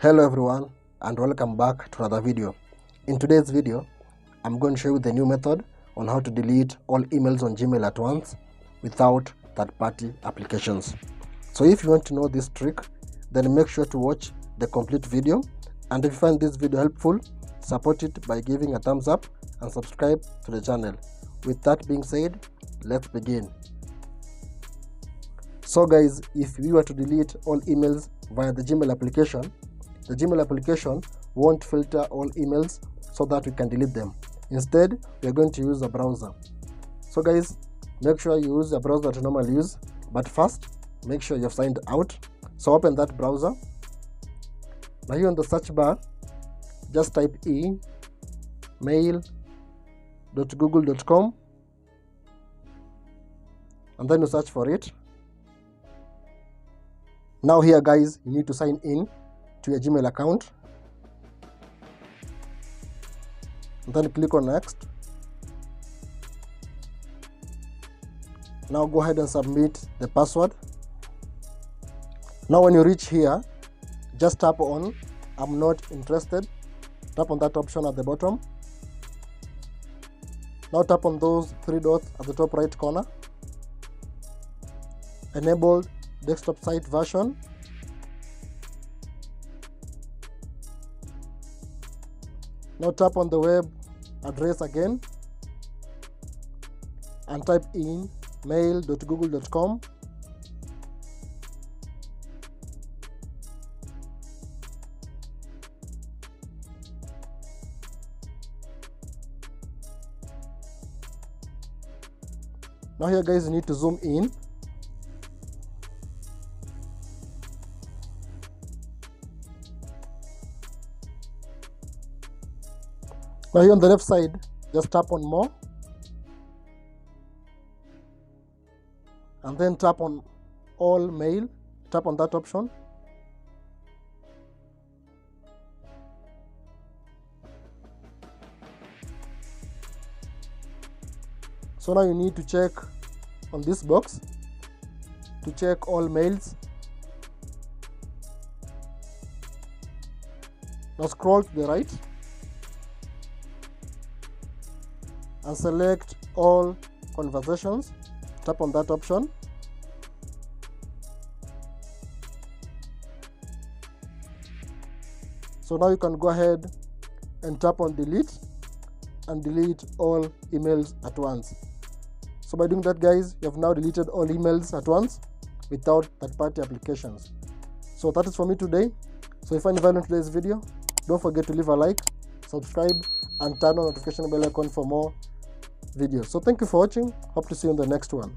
Hello everyone and welcome back to another video. In today's video, I'm going to show you the new method on how to delete all emails on Gmail at once without third-party applications. So if you want to know this trick, then make sure to watch the complete video, and if you find this video helpful, support it by giving a thumbs up and subscribe to the channel. With that being said, let's begin. So guys, if we were to delete all emails via the Gmail application won't filter all emails so that we can delete them. Instead, we are going to use a browser. So guys, make sure you use a browser to normally use, but first make sure you've signed out. So open that browser. Now here on the search bar, just type in mail.google.com and then you search for it. Now here guys, you need to sign in to your Gmail account and then click on next. Now go ahead and submit the password. Now when you reach here, just tap on I'm not interested. Tap on that option at the bottom. Now tap on those three dots at the top right corner. Enable desktop site version. Now tap on the web address again and type in mail.google.com. Now here guys, you need to zoom in. Now here on the left side, just tap on more and then tap on all mail. Tap on that option. So now you need to check on this box to check all mails. Now scroll to the right and select all conversations. Tap on that option. So now you can go ahead and tap on delete and delete all emails at once. So by doing that guys, you have now deleted all emails at once without third-party applications. So that is for me today. So if you find value in today's video, don't forget to leave a like, subscribe and turn on notification bell icon for more videos. So thank you for watching. Hope to see you in the next one.